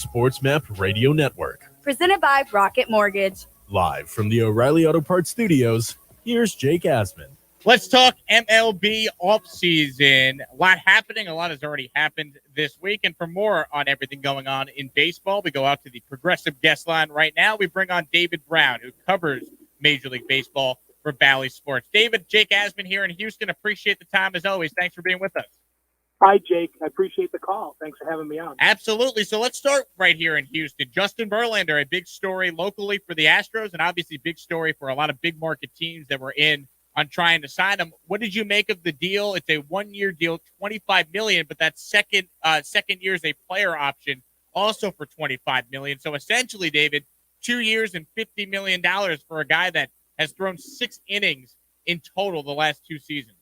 Sports Map Radio Network. Presented by Rocket Mortgage. Live from the O'Reilly Auto Parts Studios, here's Jake Asman. Let's talk MLB offseason. A lot happening. A lot has already happened this week. And for more on everything going on in baseball, we go out to the Progressive guest line right now. We bring on David Brown, who covers Major League Baseball for Ballys Sports. David, Jake Asman here in Houston. Appreciate the time as always. Thanks for being with us. Hi, Jake. I appreciate the call. Thanks for having me on. Absolutely. So let's start right here in Houston. Justin Verlander, a big story locally for the Astros, and obviously big story for a lot of big market teams that were in on trying to sign him. What did you make of the deal? It's a one-year deal, $25 million, but that second year is a player option, also for $25 million. So essentially, David, 2 years and $50 million for a guy that has thrown 6 innings in total the last 2 seasons.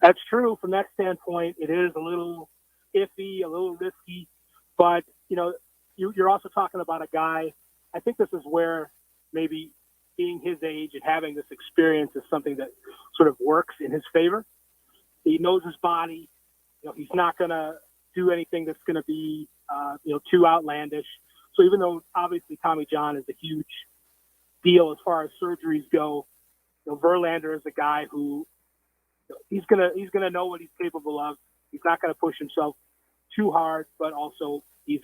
That's true. From that standpoint, it is a little iffy, a little risky. But, you're also talking about a guy. I think this is where maybe being his age and having this experience is something that sort of works in his favor. He knows his body. He's not going to do anything that's going to be, too outlandish. So even though obviously Tommy John is a huge deal as far as surgeries go, Verlander is a guy who he's gonna know what he's capable of. He's not going to push himself too hard, but also he's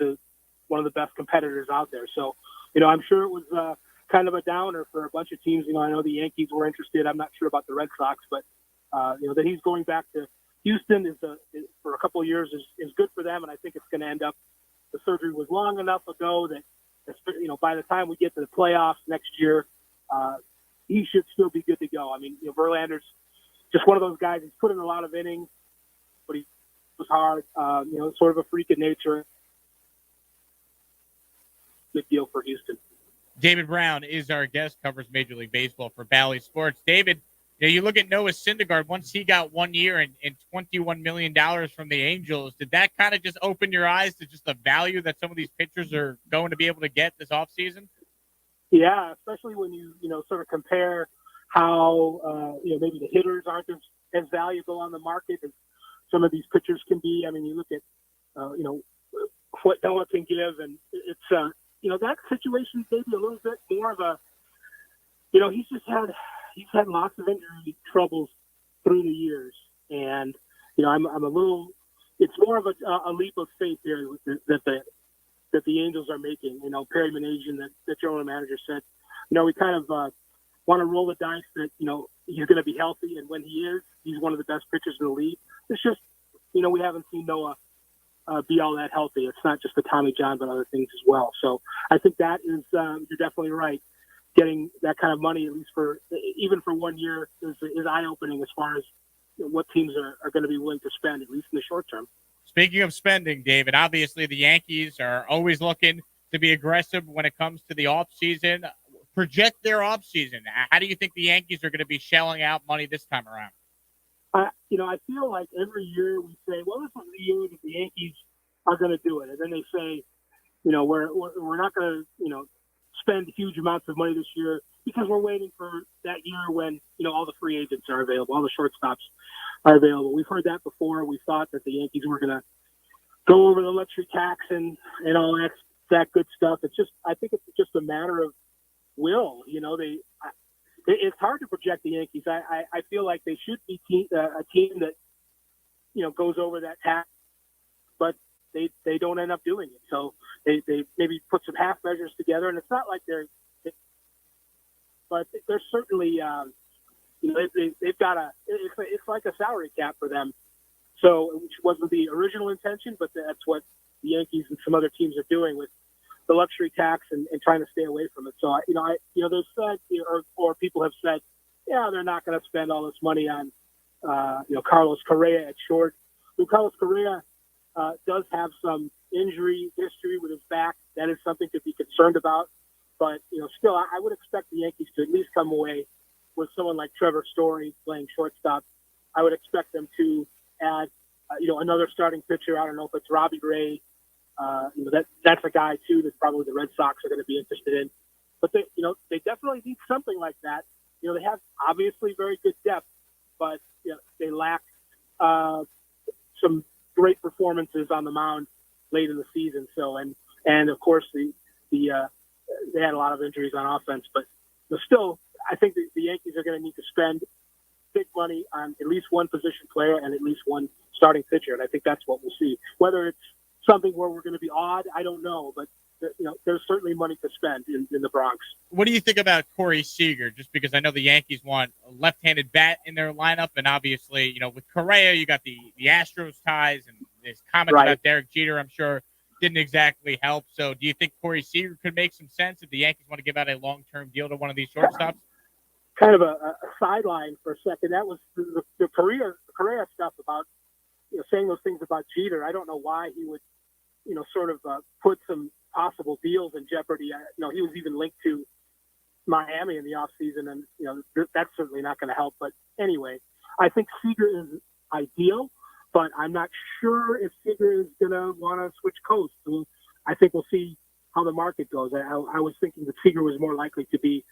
one of the best competitors out there. So, I'm sure it was kind of a downer for a bunch of teams. I know the Yankees were interested. I'm not sure about the Red Sox, but that he's going back to Houston is for a couple of years is good for them, and I think it's going to end up. The surgery was long enough ago that by the time we get to the playoffs next year, he should still be good to go. I mean, Verlander's just one of those guys. He's put in a lot of innings, but he was hard. Sort of a freak of nature. Good deal for Houston. David Brown is our guest, covers Major League Baseball for Ballys Sports. David, you look at Noah Syndergaard. Once he got 1 year and $21 million from the Angels, did that kind of just open your eyes to just the value that some of these pitchers are going to be able to get this offseason? Yeah, especially when you sort of compare how maybe the hitters aren't as valuable on the market as some of these pitchers can be. I mean, you look at what Noah can give, and it's that situation maybe a little bit more of a he's had lots of injury troubles through the years, and I'm a little. It's more of a leap of faith here that the Angels are making. Perry Manasian, the general manager, said, we kind of want to roll the dice that he's going to be healthy, and when he is, he's one of the best pitchers in the league. It's just we haven't seen Noah be all that healthy. It's not just the Tommy John, but other things as well. So I think that is you're definitely right. Getting that kind of money, at least even for 1 year, is eye-opening as far as what teams are going to be willing to spend, at least in the short term. Speaking of spending, David, obviously the Yankees are always looking to be aggressive when it comes to the offseason. Project their offseason. How do you think the Yankees are going to be shelling out money this time around? I feel like every year we say, well, this is the year that the Yankees are going to do it. And then they say, we're not going to, spend huge amounts of money this year because we're waiting for that year when, all the free agents are available, all the shortstops are available. We've heard that before. We thought that the Yankees were going to go over the luxury tax and all that good stuff. I think it's just a matter of will. It's hard to project the Yankees. I feel like they should be a team that, goes over that tax, but they don't end up doing it. So they maybe put some half measures together, and it's not like but they're certainly, they've got it's like a salary cap for them. So, which wasn't the original intention, but that's what the Yankees and some other teams are doing with the luxury tax and trying to stay away from it. So, they've said, or people have said, they're not going to spend all this money on, Carlos Correa at short. Carlos Correa does have some injury history with his back. That is something to be concerned about. But, still, I would expect the Yankees to at least come away with someone like Trevor Story playing shortstop. I would expect them to add, another starting pitcher. I don't know if it's Robbie Ray. That's a guy, too, that probably the Red Sox are going to be interested in. But they definitely need something like that. They have obviously very good depth, but they lack some great performances on the mound late in the season. So, and And of course, they had a lot of injuries on offense, but still, I think the Yankees are going to need to spend big money on at least one position player and at least one starting pitcher, and I think that's what we'll see. Whether it's something where we're going to be odd, I don't know, but there's certainly money to spend in the Bronx. What do you think about Corey Seager? Just because I know the Yankees want a left-handed bat in their lineup, and obviously, with Correa, you got the Astros ties, and his comments about Derek Jeter, I'm sure, didn't exactly help. So do you think Corey Seager could make some sense if the Yankees want to give out a long-term deal to one of these shortstops? Kind of a sideline for a second. That was the Correa stuff about saying those things about Jeter. I don't know why he would sort of put some possible deals in jeopardy. He was even linked to Miami in the offseason, and that's certainly not going to help. But anyway, I think Seager is ideal, but I'm not sure if Seager is going to want to switch coasts. So I think we'll see how the market goes. I was thinking that Seager was more likely to be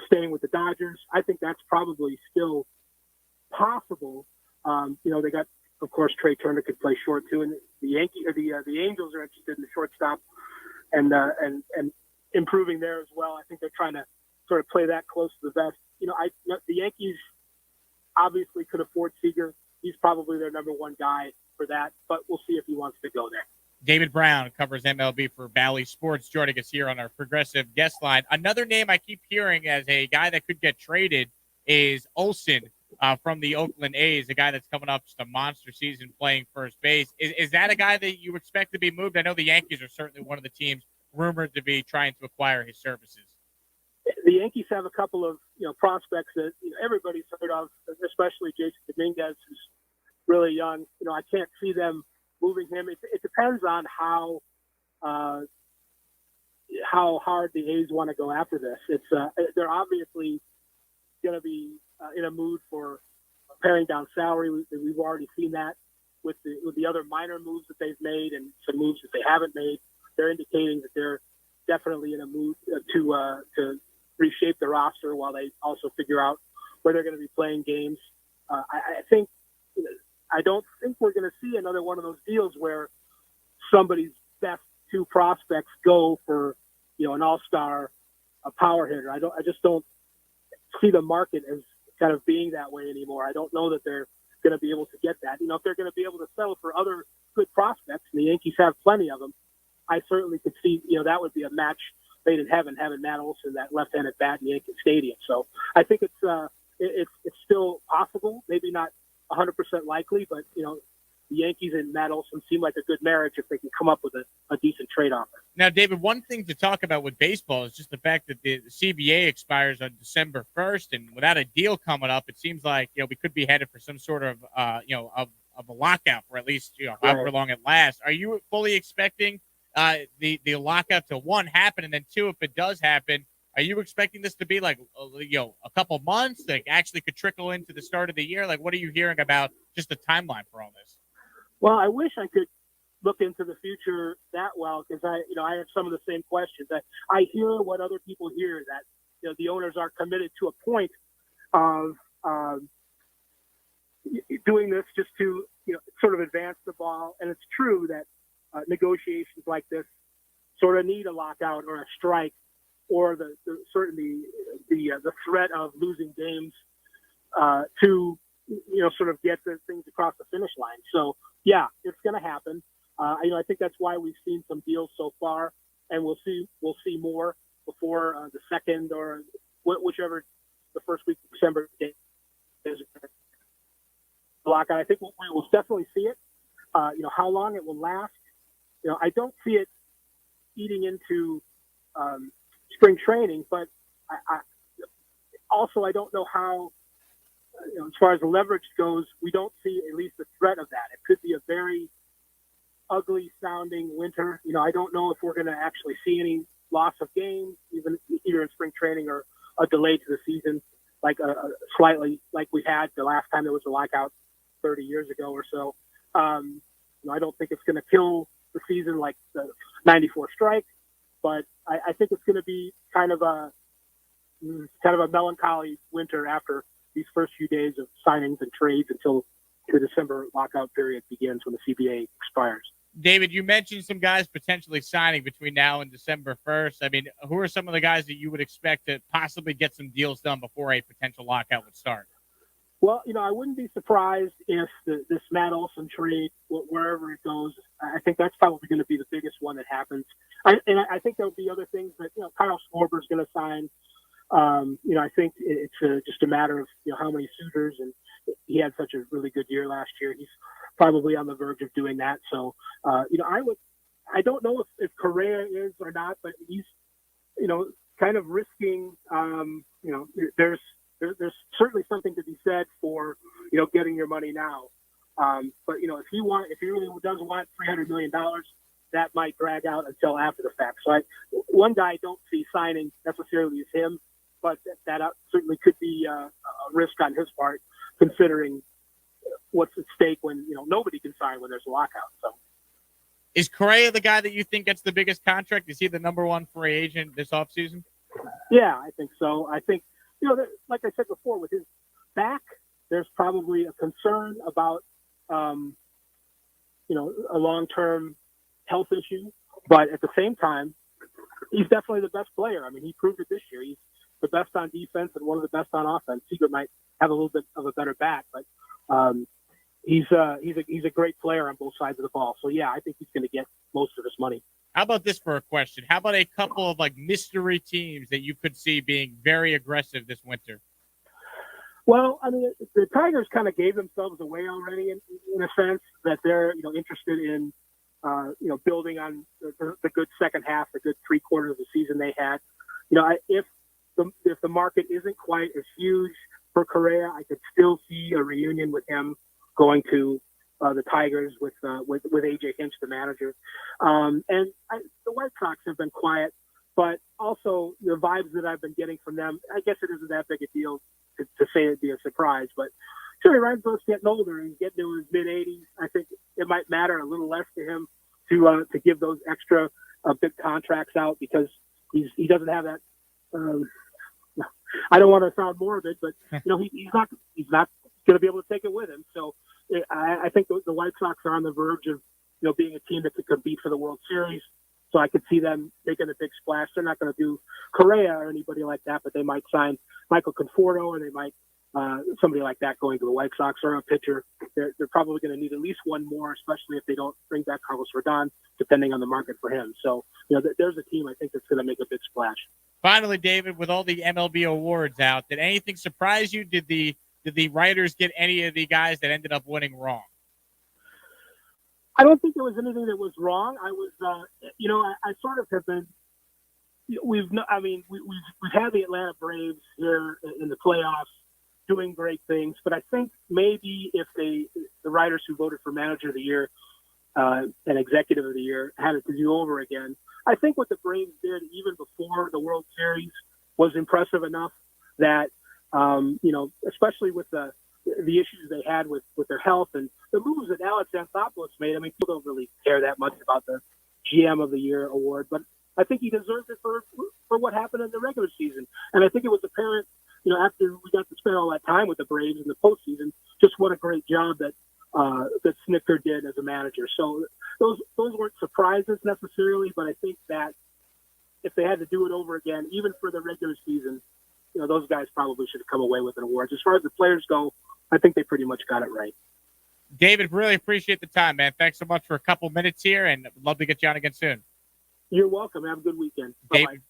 staying with the Dodgers. I think that's probably still possible. They got, of course, Trey Turner could play short too, and the Angels are interested in the shortstop and improving there as well. I think they're trying to sort of play that close to the vest. The Yankees obviously could afford Seager. He's probably their number one guy for that, but we'll see if he wants to go there. David Brown covers MLB for Ballys Sports, joining us here on our progressive guest line. Another name I keep hearing as a guy that could get traded is Olson from the Oakland A's, a guy that's coming up just a monster season playing first base. Is that a guy that you expect to be moved? I know the Yankees are certainly one of the teams rumored to be trying to acquire his services. The Yankees have a couple of prospects that everybody's heard of, especially Jason Dominguez, who's really young. I can't see them moving him. It depends on how hard the A's want to go after this. They're obviously going to be in a mood for paring down salary. We've already seen that with the other minor moves that they've made and some moves that they haven't made. They're indicating that they're definitely in a mood to reshape the roster while they also figure out where they're going to be playing games. I don't think we're going to see another one of those deals where somebody's best two prospects go for, an all-star, a power hitter. I just don't see the market as kind of being that way anymore. I don't know that they're going to be able to get that. If they're going to be able to settle for other good prospects, and the Yankees have plenty of them, I certainly could see, that would be a match made in heaven, having Matt Olson, that left-handed bat in Yankee Stadium. So I think it's still possible, maybe not 100% likely, but the Yankees and Matt Olson seem like a good marriage if they can come up with a decent trade offer. Now, David, one thing to talk about with baseball is just the fact that the CBA expires on December 1st, and without a deal coming up, it seems like we could be headed for some sort of of a lockout for at least however long it lasts. Are you fully expecting the lockout to one happen, and then two, if it does happen, are you expecting this to be like a couple months that actually could trickle into the start of the year? Like, what are you hearing about just the timeline for all this? Well, I wish I could look into the future that well, because I have some of the same questions. I hear what other people hear, that the owners are committed to a point of doing this just to sort of advance the ball. And it's true that negotiations like this sort of need a lockout or a strike, or certainly the threat of losing games to sort of get the things across the finish line. So yeah, it's going to happen. I think that's why we've seen some deals so far, and we'll see more before the second or whichever the first week of December is. Lockout. I think we will definitely see it. How long it will last, I don't see it eating into spring training, but I don't know how, as far as the leverage goes, we don't see at least the threat of that. It could be a very ugly sounding winter. I don't know if we're going to actually see any loss of games, either in spring training or a delay to the season, like slightly like we had the last time there was a lockout 30 years ago or so. I don't think it's going to kill the season like the 94 strike, but I think it's going to be kind of a melancholy winter after these first few days of signings and trades until the December lockout period begins when the CBA expires. David, you mentioned some guys potentially signing between now and December 1st. I mean, who are some of the guys that you would expect to possibly get some deals done before a potential lockout would start? Well, I wouldn't be surprised if this Matt Olson trade, wherever it goes, I think that's probably going to be the biggest one that happens. I think there'll be other things that, Kyle Schwarber's going to sign. I think it's just a matter of, how many suitors, and he had such a really good year last year. He's probably on the verge of doing that. So, I don't know if Correa is or not, but he's, kind of risking, there's certainly something to be said for, getting your money now. But, if he really does want $300 million, that might drag out until after the fact. So one guy I don't see signing necessarily is him, but that certainly could be a risk on his part, considering what's at stake when, nobody can sign when there's a lockout. So, is Correa the guy that you think gets the biggest contract? Is he the number one free agent this offseason? Yeah, I think so. I think, like I said before, with his back, there's probably a concern about, a long-term health issue. But at the same time, he's definitely the best player. I mean, he proved it this year. He's the best on defense and one of the best on offense. Seager might have a little bit of a better back, but he's a great player on both sides of the ball. So yeah, I think he's going to get most of his money. How about this for a question? How about a couple of mystery teams that you could see being very aggressive this winter? Well, I mean, the Tigers kind of gave themselves away already in a sense that they're, interested in, building on the good second half, the good 3/4 of the season they had. If the market isn't quite as huge for Correa, I could still see a reunion with him going to the Tigers with AJ Hinch, the manager. And the White Sox have been quiet, but also the vibes that I've been getting from them, I guess it isn't that big a deal to say it'd be a surprise, but Joey Reinsberg's getting older and getting to his mid-80s. I think it might matter a little less to him to give those extra big contracts out because he doesn't have that. I don't want to sound morbid, but he's not going to be able to take it with him. So I think the White Sox are on the verge of being a team that could compete for the World Series. So I could see them making a big splash. They're not going to do Correa or anybody like that, but they might sign Michael Conforto, or they might somebody like that going to the White Sox, or a pitcher. They're probably going to need at least one more, especially if they don't bring back Carlos Rodon, depending on the market for him. So there's a team I think that's going to make a big splash. Finally, David, with all the MLB awards out, did anything surprise you? Did the writers get any of the guys that ended up winning wrong? I don't think there was anything that was wrong. I was, I sort of have been. We've had the Atlanta Braves here in the playoffs doing great things, but I think maybe if the writers who voted for Manager of the Year and Executive of the Year had it to do over again, I think what the Braves did even before the World Series was impressive enough that, especially with the issues they had with their health and the moves that Alex Anthopoulos made. I mean, people don't really care that much about the GM of the Year award, but I think he deserved it for what happened in the regular season. And I think it was apparent, after we got to spend all that time with the Braves in the postseason, just what a great job that Snitker did as a manager. So those weren't surprises necessarily, but I think that if they had to do it over again, even for the regular season, those guys probably should have come away with an award. As far as the players go, I think they pretty much got it right. David, really appreciate the time, man. Thanks so much for a couple minutes here, and I'd love to get you on again soon. You're welcome. Have a good weekend.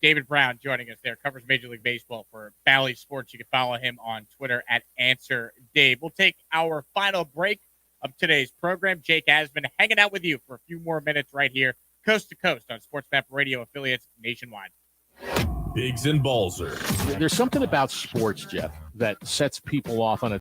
David Brown joining us there, covers Major League Baseball for Ballys Sports. You can follow him on Twitter at AnswerDave. We'll take our final break of today's program. Jake Asman hanging out with you for a few more minutes right here, coast to coast on SportsMap Radio affiliates nationwide. Biggs and Balzer. There's something about sports, Jeff, that sets people off on a